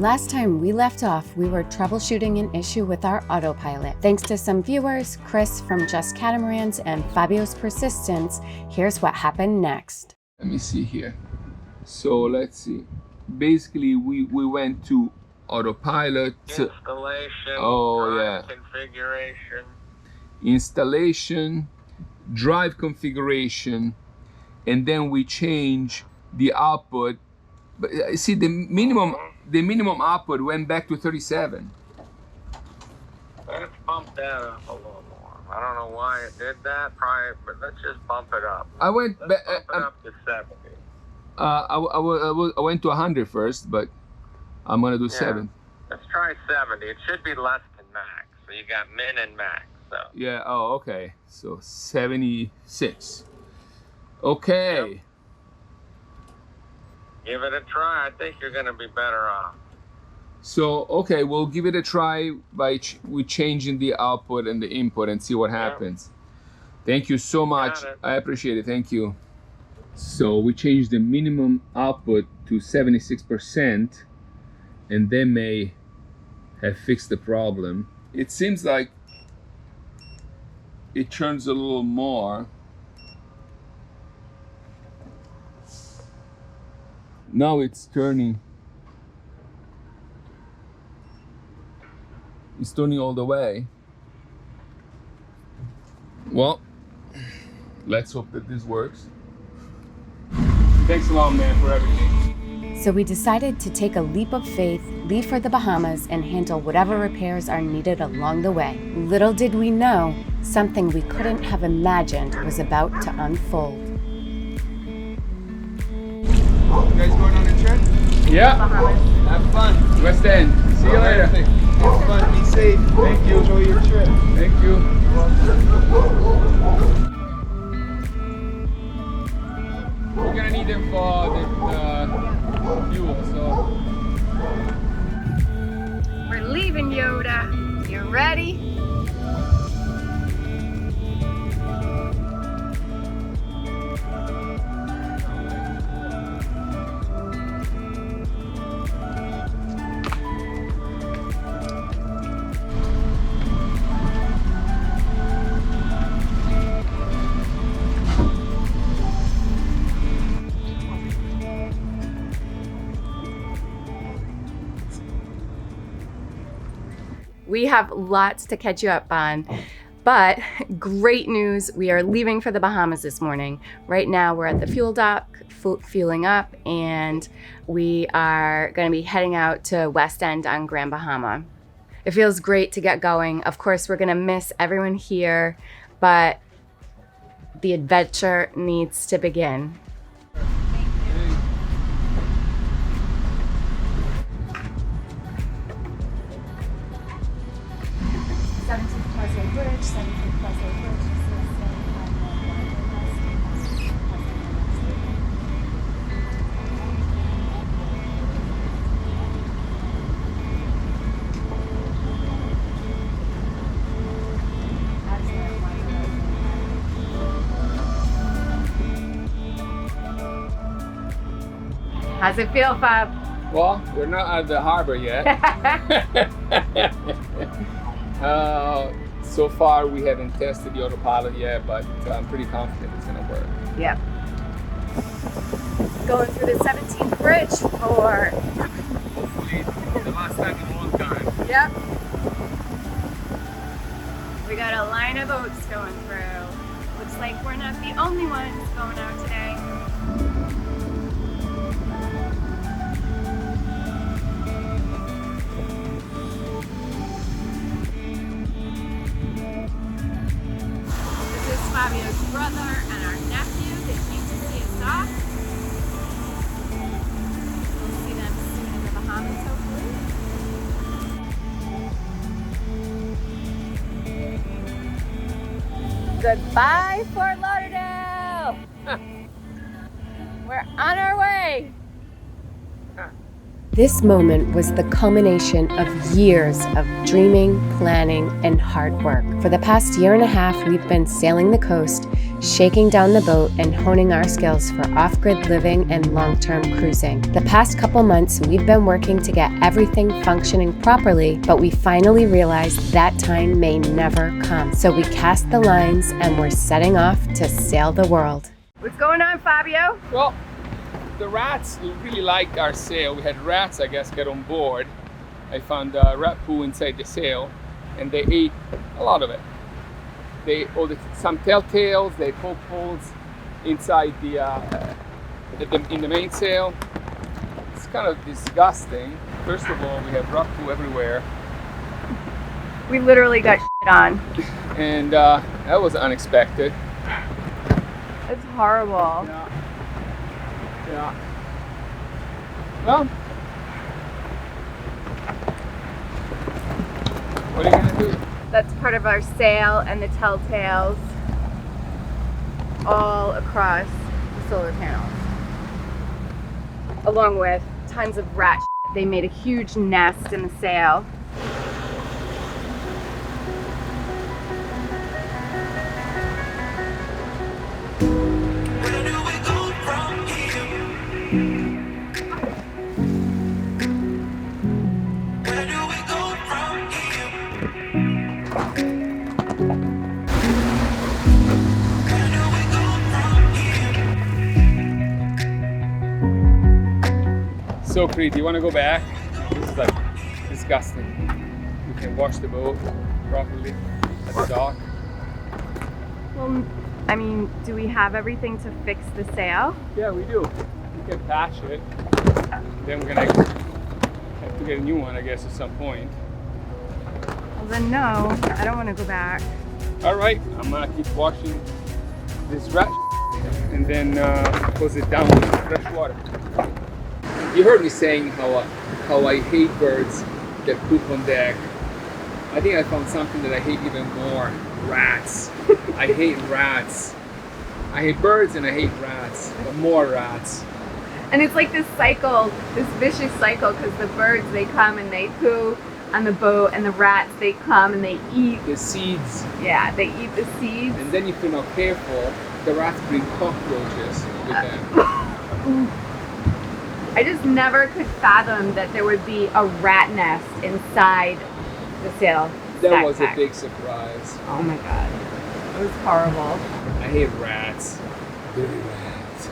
Last time we left off, we were troubleshooting an issue with our autopilot. Thanks to some viewers, Chris from Just Catamarans and Fabio's persistence, here's what happened next. Let me see here. So let's see. Basically, we went to Autopilot. Installation. Yeah. Configuration. Installation, drive configuration, and then we change the output. But see, the minimum output went back to 37. Let's bump that up a little more. I don't know why it did that, probably, but let's just bump it up. I went Let's bump it up to 70. I went to 100 first, but I'm gonna do 7. Let's try 70. It should be less than max. So you got min and max. So. Yeah. Oh, okay. So 76. Okay. Yep. Give it a try. I think you're gonna be better off. So okay, we'll give it a try by we changing the output and the input and see what happens. Thank you so much. I appreciate it. Thank you. So we changed the minimum output to 76%, and they may have fixed the problem. It seems like it turns a little more. Now it's turning. It's turning all the way. Well, let's hope that this works. Thanks a lot, man, for everything. So we decided to take a leap of faith, leave for the Bahamas, and handle whatever repairs are needed along the way. Little did we know, something we couldn't have imagined was about to unfold. You guys going on a trip? Yeah. Bahamas. Have fun. West End. See you later. Have fun. Be safe. Thank you. Enjoy your trip. Thank you. We're gonna need them for the fuel, so. We're leaving, Yoda. You ready? We have lots to catch you up on, but great news. We are leaving for the Bahamas this morning. Right now we're at the fuel dock, fueling up, and we are going to be heading out to West End on Grand Bahama. It feels great to get going. Of course, we're going to miss everyone here, but the adventure needs to begin. 17th Plaza Bridge, 17th Plaza Bridge. How's it feel, Fab? Well, we're not at the harbor yet. So far we haven't tested the Autopilot yet, but I'm pretty confident it's gonna work. Yep. Going through the 17th bridge for Hopefully the last time in a long time. Yep. We got a line of boats going through. Looks like we're not the only ones going out today. Fabio's brother and our nephew. They came to see us off. We'll see them soon in the Bahamas, hopefully. Goodbye, Fort Lauderdale! We're on our way! This moment was the culmination of years of dreaming, planning, and hard work. For the past year and a half, we've been sailing the coast, shaking down the boat, and honing our skills for off-grid living and long-term cruising. The past couple months, we've been working to get everything functioning properly, but we finally realized that time may never come. So we cast the lines and we're setting off to sail the world. What's going on, Fabio? Well, the rats really liked our sail. We had rats, I guess, get on board. I found rat poo inside the sail, and they ate a lot of it. Some telltales, they poke holes inside in the mainsail. It's kind of disgusting. First of all, we have rat poo everywhere. We literally got shit on. And that was unexpected. It's horrible. Yeah. Well, what are you gonna do? That's part of our sail and the telltales all across the solar panels. Along with tons of rat shit. They made a huge nest in the sail. So pretty. Do you want to go back? This is like disgusting. We can wash the boat properly at the dock. Well, I mean, do we have everything to fix the sail? Yeah, we do. We can patch it. Then we're gonna have to get a new one, I guess, at some point. Well, then no, I don't want to go back. All right, I'm gonna keep washing this rat and then close it down with fresh water. You heard me saying how I hate birds that poop on deck. I think I found something that I hate even more. Rats. I hate rats. I hate birds and I hate rats, but more rats. And it's like this cycle, this vicious cycle, because the birds, they come and they poo on the boat, and the rats, they come and they eat the seeds. Yeah, they eat the seeds. And then if you're not careful, the rats bring cockroaches with them. I just never could fathom that there would be a rat nest inside the sail. That was a big surprise. Oh my god. It was horrible. I hate rats. Dirty rats.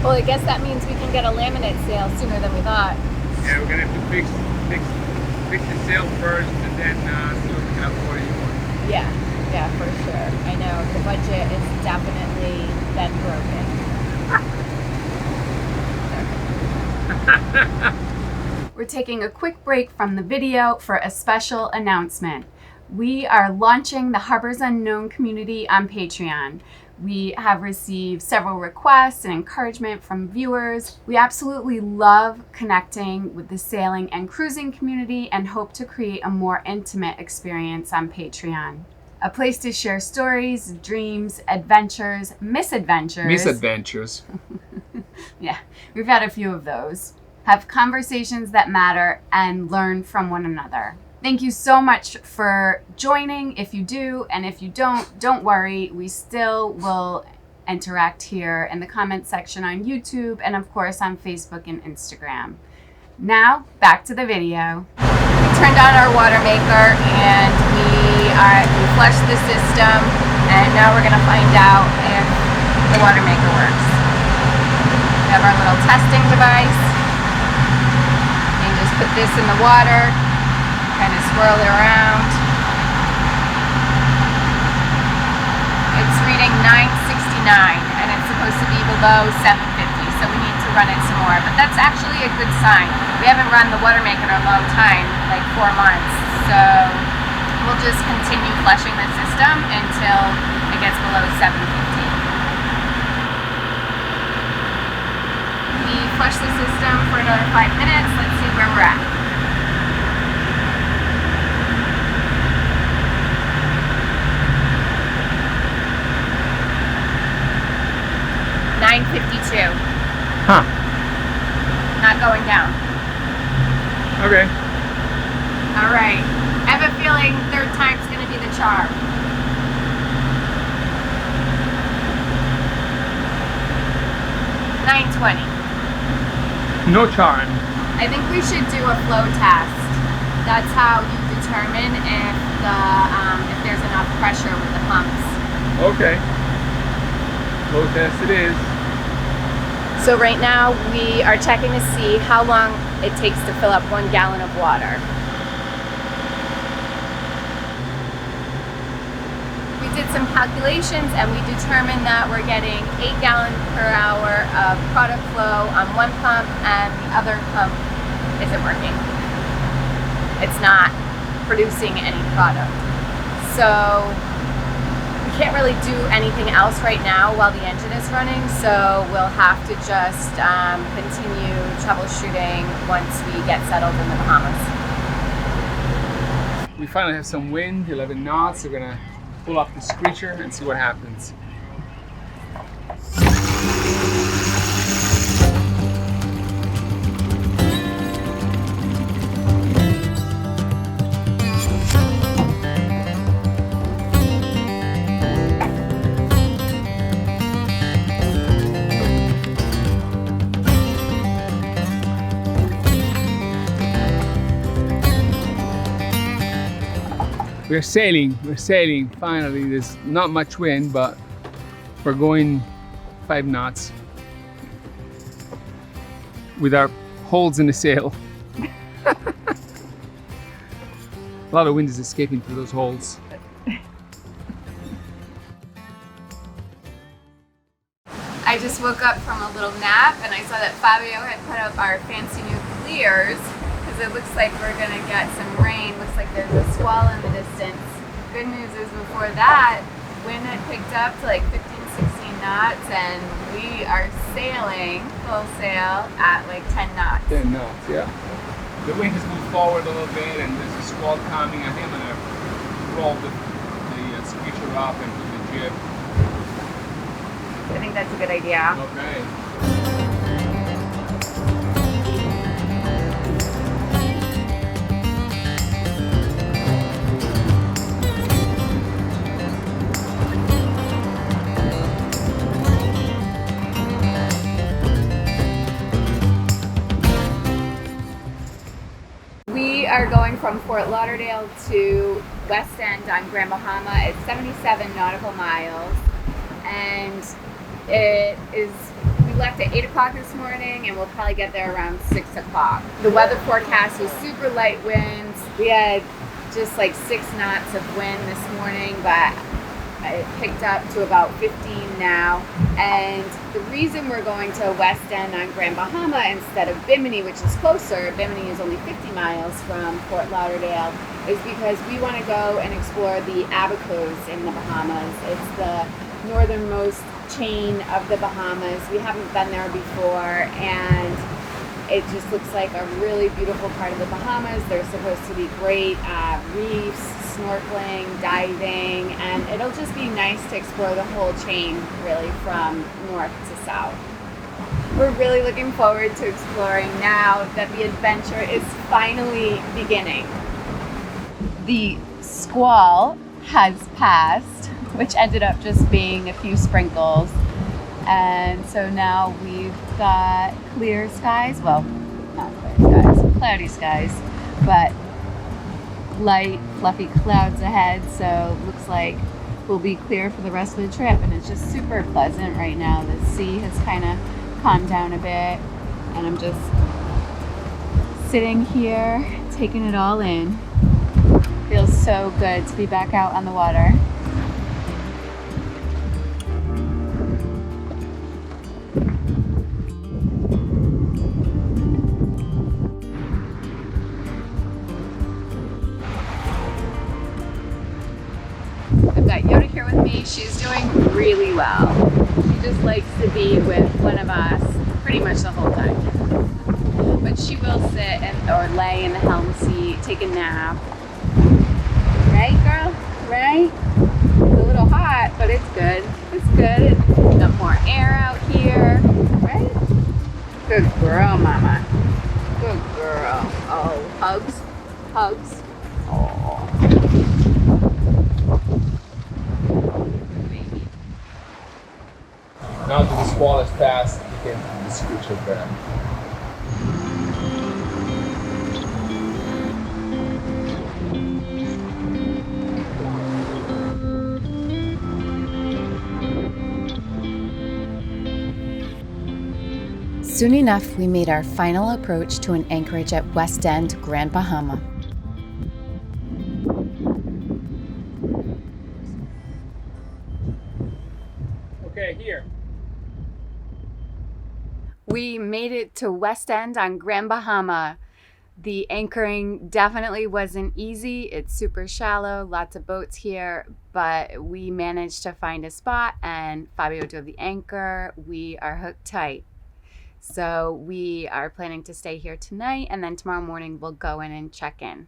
Well, I guess that means we can get a laminate sail sooner than we thought. Yeah, we're gonna have to fix the sail first and then see what we can afford anymore. Yeah, for sure. I know, the budget is definitely been broken. We're taking a quick break from the video for a special announcement. We are launching the Harbors Unknown community on Patreon. We have received several requests and encouragement from viewers. We absolutely love connecting with the sailing and cruising community and hope to create a more intimate experience on Patreon. A place to share stories, dreams, adventures, misadventures. Misadventures. Yeah, we've had a few of those. Have conversations that matter and learn from one another. Thank you so much for joining. If you do, and if you don't worry. We still will interact here in the comment section on YouTube and of course on Facebook and Instagram. Now, back to the video. We turned on our water maker and we flushed the system, and now we're gonna find out if the water maker works. We have our little testing device. Put this in the water, kind of swirl it around. It's reading 969 and it's supposed to be below 750, so we need to run it some more. But that's actually a good sign. We haven't run the water maker in a long time, like 4 months. So we'll just continue flushing the system until it gets below 750. We flush the system for another 5 minutes. Let's see where we're at. $9.52. Huh. Not going Okay. All right. I have a feeling third time's gonna be the charm. $9.20. No charm. I think we should do a flow test. That's how you determine if there's enough pressure with the pumps. Okay. Flow test it is. So right now we are checking to see how long it takes to fill up 1 gallon of water. We did some calculations and we determined that we're getting 8 gallons per hour of product flow on one pump and the other pump isn't working. It's not producing any product. So we can't really do anything else right now while the engine is running, so we'll have to just continue troubleshooting once we get settled in the Bahamas. We finally have some wind, 11 knots. We're gonna pull off the screecher and see what happens. We're sailing finally. There's not much wind, but we're going 5 knots with our holes in the sail. A lot of wind is escaping through those holes. I just woke up from a little nap and I saw that Fabio had put up our fancy new clears. It looks like we're gonna get some rain. Looks like there's a squall in the distance. Good news is before that, wind had picked up to like 15, 16 knots and we are sailing full sail at like 10 knots. 10 knots, yeah. The wind has moved forward a little bit and there's a squall coming. I think I'm gonna roll the screecher up and put the jib. I think that's a good idea. Okay. We are going from Fort Lauderdale to West End on Grand Bahama. It's 77 nautical miles and we left at 8 o'clock this morning and we'll probably get there around 6 o'clock. The weather forecast was super light winds. We had just like 6 knots of wind this morning, but it picked up to about 15 now. And the reason we're going to West End on Grand Bahama instead of Bimini, which is closer, Bimini is only 50 miles from Fort Lauderdale, is because we want to go and explore the Abacos in the Bahamas. It's the northernmost chain of the Bahamas. We haven't been there before and it just looks like a really beautiful part of the Bahamas. There's supposed to be great reefs, snorkeling, diving, and it'll just be nice to explore the whole chain really from north to south. We're really looking forward to exploring now that the adventure is finally beginning. The squall has passed, which ended up just being a few sprinkles. And so now we've got clear skies, well, not clear skies, cloudy skies, but light, fluffy clouds ahead, so looks like we'll be clear for the rest of the trip, and it's just super pleasant right now. The sea has kind of calmed down a bit, and I'm just sitting here, taking it all in. Feels so good to be back out on the water. I've got Yoda here with me. She's doing really well. She just likes to be with one of us pretty much the whole time. But she will sit or lay in the helm seat, take a nap. Right, girl? Right? It's a little hot, but it's good. It's good. Got more air out here. Right? Good girl, Mama. Good girl. Oh. Hugs. Hugs. Now to the smallest pass, you can do the scooter grab. Soon enough, we made our final approach to an anchorage at West End, Grand Bahama. Okay, here. We made it to West End on Grand Bahama. The anchoring definitely wasn't easy. It's super shallow, lots of boats here, but we managed to find a spot and Fabio drove the anchor. We are hooked tight. So we are planning to stay here tonight, and then tomorrow morning we'll go in and check in.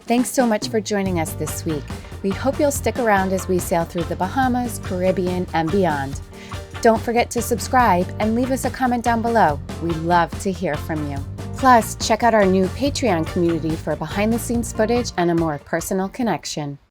Thanks so much for joining us this week. We hope you'll stick around as we sail through the Bahamas, Caribbean, and beyond. Don't forget to subscribe and leave us a comment down below. We'd love to hear from you. Plus, check out our new Patreon community for behind-the-scenes footage and a more personal connection.